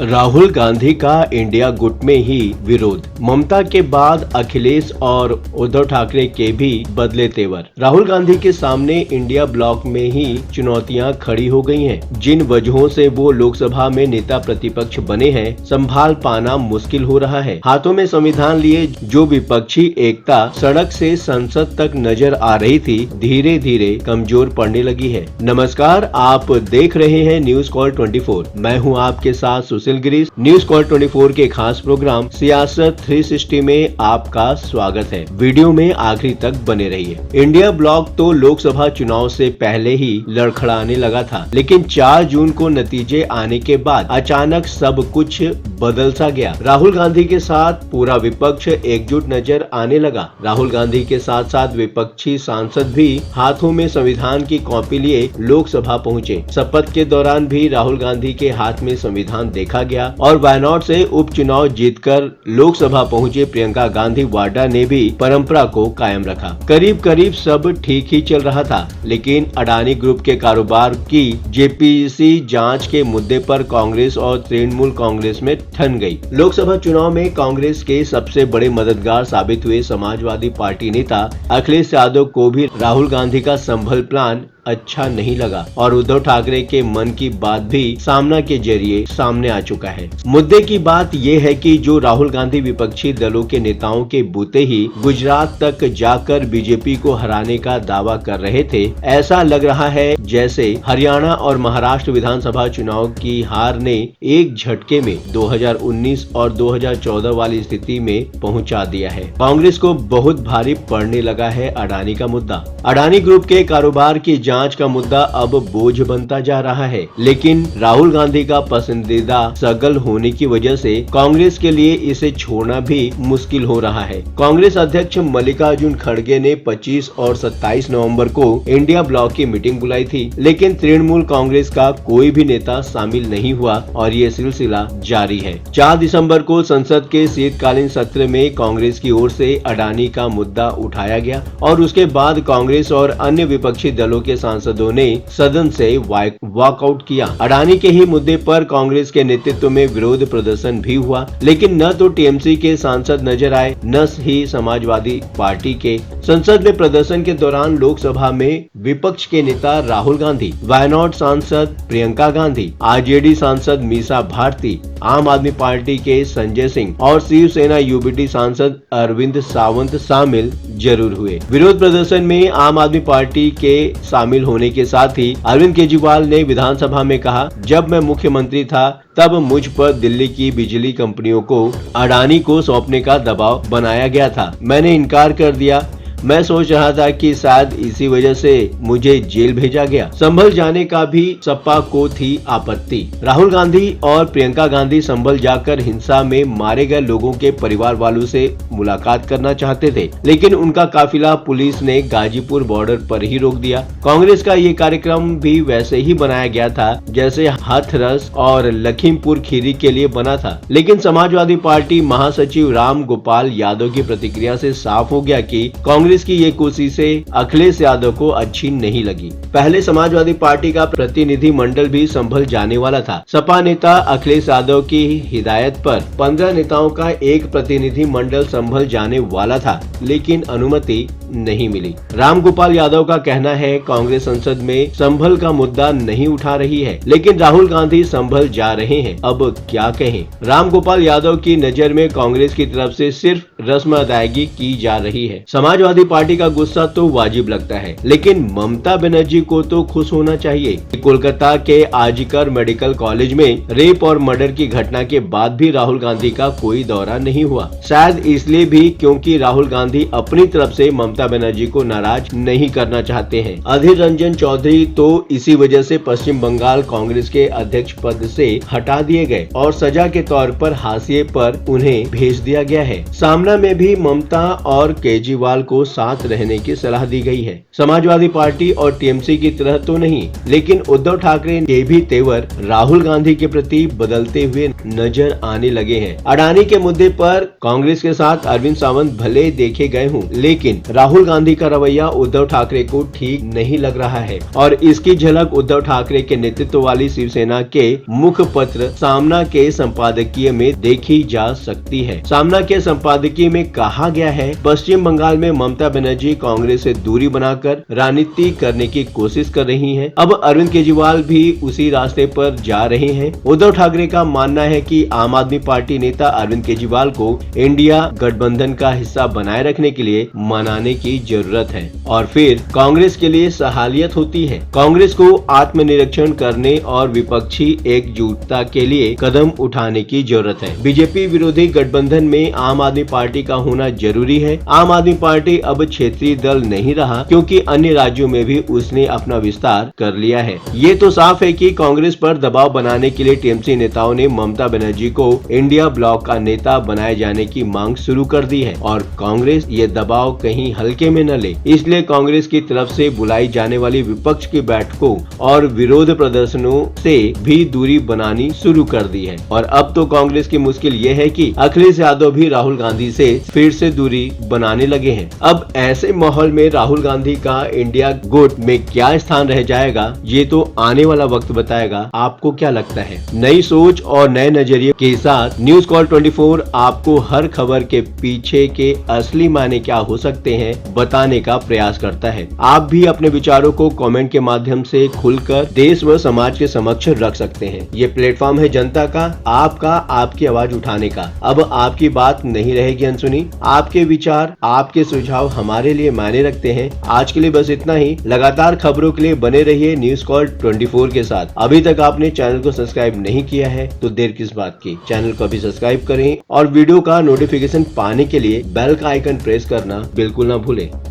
राहुल गांधी का इंडिया गुट में ही विरोध। ममता के बाद अखिलेश और उद्धव ठाकरे के भी बदले तेवर। राहुल गांधी के सामने इंडिया ब्लॉक में ही चुनौतियां खड़ी हो गई हैं। जिन वजहों से वो लोकसभा में नेता प्रतिपक्ष बने हैं, संभाल पाना मुश्किल हो रहा है। हाथों में संविधान लिए जो विपक्षी एकता सड़क से संसद तक नजर आ रही थी, धीरे धीरे कमजोर पड़ने लगी है। नमस्कार, आप देख रहे हैं न्यूज कॉल 24। मैं हूं आपके साथ सुशील गिरीश। न्यूज कॉल 24 के खास प्रोग्राम सियासत 360 में आपका स्वागत है। वीडियो में आखिरी तक बने रहिए। इंडिया ब्लॉक तो लोकसभा चुनाव से पहले ही लड़खड़ाने लगा था, लेकिन 4 जून को नतीजे आने के बाद अचानक सब कुछ बदल सा गया। राहुल गांधी के साथ पूरा विपक्ष एकजुट नजर आने लगा। राहुल गांधी के साथ साथ विपक्षी सांसद भी हाथों में संविधान की कॉपी लिए लोकसभा पहुंचे। शपथ के दौरान भी राहुल गांधी के हाथ में संविधान देखा गया और वायनाड से उपचुनाव जीतकर लोकसभा पहुंचे प्रियंका गांधी वाड्रा ने भी परंपरा को कायम रखा। करीब करीब सब ठीक ही चल रहा था, लेकिन अडानी ग्रुप के कारोबार की जेपीसी जांच के मुद्दे पर कांग्रेस और तृणमूल कांग्रेस में ठन गई। लोकसभा चुनाव में कांग्रेस के सबसे बड़े मददगार साबित हुए समाजवादी पार्टी नेता अखिलेश यादव को भी राहुल गांधी का संभल प्लान अच्छा नहीं लगा और उद्धव ठाकरे के मन की बात भी सामना के जरिए सामने आ चुका है। मुद्दे की बात यह है कि जो राहुल गांधी विपक्षी दलों के नेताओं के बूते ही गुजरात तक जाकर बीजेपी को हराने का दावा कर रहे थे, ऐसा लग रहा है जैसे हरियाणा और महाराष्ट्र विधानसभा चुनाव की हार ने एक झटके में 2019 और 2014 वाली स्थिति में पहुंचा दिया है। कांग्रेस को बहुत भारी पड़ने लगा है अडानी का मुद्दा। अडानी ग्रुप के कारोबार की जांच का मुद्दा अब बोझ बनता जा रहा है, लेकिन राहुल गांधी का पसंदीदा सगल होने की वजह से कांग्रेस के लिए इसे छोड़ना भी मुश्किल हो रहा है। कांग्रेस अध्यक्ष मल्लिकार्जुन खड़गे ने 25 और 27 नवंबर को इंडिया ब्लॉक की मीटिंग बुलाई थी, लेकिन तृणमूल कांग्रेस का कोई भी नेता शामिल नहीं हुआ और ये सिलसिला जारी है। 4 दिसंबर को संसद के शीतकालीन सत्र में कांग्रेस की ओर से अडानी का मुद्दा उठाया गया और उसके बाद कांग्रेस और अन्य विपक्षी दलों के सांसदों ने सदन से वॉकआउट किया। अडानी के ही मुद्दे पर कांग्रेस के नेतृत्व में विरोध प्रदर्शन भी हुआ, लेकिन न तो टीएमसी के सांसद नजर आए, न ही समाजवादी पार्टी के। संसद में प्रदर्शन के दौरान लोकसभा में विपक्ष के नेता राहुल गांधी, वायनाड सांसद प्रियंका गांधी, आरजेडी सांसद मीसा भारती, आम आदमी पार्टी के संजय सिंह और शिवसेना यूबीटी सांसद अरविंद सावंत शामिल जरूर हुए। विरोध प्रदर्शन में आम आदमी पार्टी के शामिल होने के साथ ही अरविंद केजरीवाल ने विधानसभा में कहा, जब मैं मुख्यमंत्री था तब मुझ पर दिल्ली की बिजली कंपनियों को अडानी को सौंपने का दबाव बनाया गया था। मैंने इनकार कर दिया। मैं सोच रहा था कि शायद इसी वजह से मुझे जेल भेजा गया। संभल जाने का भी सपा को थी आपत्ति। राहुल गांधी और प्रियंका गांधी संभल जाकर हिंसा में मारे गए लोगों के परिवार वालों से मुलाकात करना चाहते थे, लेकिन उनका काफिला पुलिस ने गाजीपुर बॉर्डर पर ही रोक दिया। कांग्रेस का ये कार्यक्रम भी वैसे ही बनाया गया था जैसे हाथरस और लखीमपुर खीरी के लिए बना था, लेकिन समाजवादी पार्टी महासचिव राम गोपाल यादव की प्रतिक्रिया से साफ हो गया कि कांग्रेस की ये कोशिशें अखिलेश यादव को अच्छी नहीं लगी। पहले समाजवादी पार्टी का प्रतिनिधि मंडल भी संभल जाने वाला था। सपा नेता अखिलेश यादव की हिदायत पर 15 नेताओं का एक प्रतिनिधि मंडल संभल जाने वाला था, लेकिन अनुमति नहीं मिली। राम गोपाल यादव का कहना है, कांग्रेस संसद में संभल का मुद्दा नहीं उठा रही है, लेकिन राहुल गांधी संभल जा रहे हैं। अब क्या कहें? राम गोपाल यादव की नजर में कांग्रेस की तरफ से सिर्फ रस्म अदायगी की जा रही है। समाजवादी पार्टी का गुस्सा तो वाजिब लगता है, लेकिन ममता बनर्जी को तो खुश होना चाहिए। कोलकाता के आरजीकर मेडिकल कॉलेज में रेप और मर्डर की घटना के बाद भी राहुल गांधी का कोई दौरा नहीं हुआ। शायद इसलिए भी क्योंकि राहुल गांधी अपनी तरफ से ममता बनर्जी को नाराज नहीं करना चाहते हैं। अधीर रंजन चौधरी तो इसी वजह से पश्चिम बंगाल कांग्रेस के अध्यक्ष पद से हटा दिए गए और सजा के तौर पर हाशिए पर उन्हें भेज दिया गया है। सामना में भी ममता और केजरीवाल को साथ रहने की सलाह दी गई है। समाजवादी पार्टी और टीएमसी की तरह तो नहीं, लेकिन उद्धव ठाकरे के भी तेवर राहुल गांधी के प्रति बदलते हुए नजर आने लगे हैं। अडानी के मुद्दे पर कांग्रेस के साथ अरविंद सावंत भले देखे गए हों, लेकिन राहुल गांधी का रवैया उद्धव ठाकरे को ठीक नहीं लग रहा है और इसकी झलक उद्धव ठाकरे के नेतृत्व वाली शिवसेना के मुखपत्र सामना के संपादकीय में देखी जा सकती है। सामना के संपादकीय में कहा गया है, पश्चिम बंगाल में ममता बनर्जी कांग्रेस से दूरी बनाकर राजनीति करने की कोशिश कर रही हैं। अब अरविंद केजरीवाल भी उसी रास्ते पर जा रहे हैं। उद्धव ठाकरे का मानना है कि आम आदमी पार्टी नेता अरविंद केजरीवाल को इंडिया गठबंधन का हिस्सा बनाए रखने के लिए मनाने की जरूरत है और फिर कांग्रेस के लिए सहालियत होती है। कांग्रेस को आत्मनिरीक्षण करने और विपक्षी एकजुटता के लिए कदम उठाने की जरूरत है। बीजेपी विरोधी गठबंधन में आम आदमी पार्टी का होना जरूरी है। आम आदमी पार्टी अब क्षेत्रीय दल नहीं रहा, क्योंकि अन्य राज्यों में भी उसने अपना विस्तार कर लिया है। ये तो साफ है कि कांग्रेस पर दबाव बनाने के लिए टीएमसी नेताओं ने ममता बनर्जी को इंडिया ब्लॉक का नेता बनाए जाने की मांग शुरू कर दी है और कांग्रेस ये दबाव कहीं हल्के में न ले, इसलिए कांग्रेस की तरफ से बुलाई जाने वाली विपक्ष की बैठकों और विरोध प्रदर्शनों से भी दूरी बनानी शुरू कर दी है। और अब तो कांग्रेस की मुश्किल ये है कि अखिलेश यादव भी राहुल गांधी से फिर से दूरी बनाने लगे हैं। अब ऐसे माहौल में राहुल गांधी का इंडिया गुट में क्या स्थान रह जाएगा, ये तो आने वाला वक्त बताएगा। आपको क्या लगता है? नई सोच और नए नजरिए के साथ न्यूज कॉल 24 आपको हर खबर के पीछे के असली मायने क्या हो सकते हैं बताने का प्रयास करता है। आप भी अपने विचारों को कमेंट के माध्यम से खुलकर देश व समाज के समक्ष रख सकते हैं। ये प्लेटफॉर्म है जनता का, आपका, आपकी आवाज उठाने का। अब आपकी बात नहीं रहेगी अनसुनी। आपके विचार, आपके सुझाव हमारे लिए मायने रखते हैं। आज के लिए बस इतना ही। लगातार खबरों के लिए बने रहिए न्यूज कॉल 24 के साथ। अभी तक आपने चैनल को सब्सक्राइब नहीं किया है तो देर किस बात की, चैनल को अभी सब्सक्राइब करें और वीडियो का नोटिफिकेशन पाने के लिए बेल का आइकन प्रेस करना बिल्कुल ना भूलें।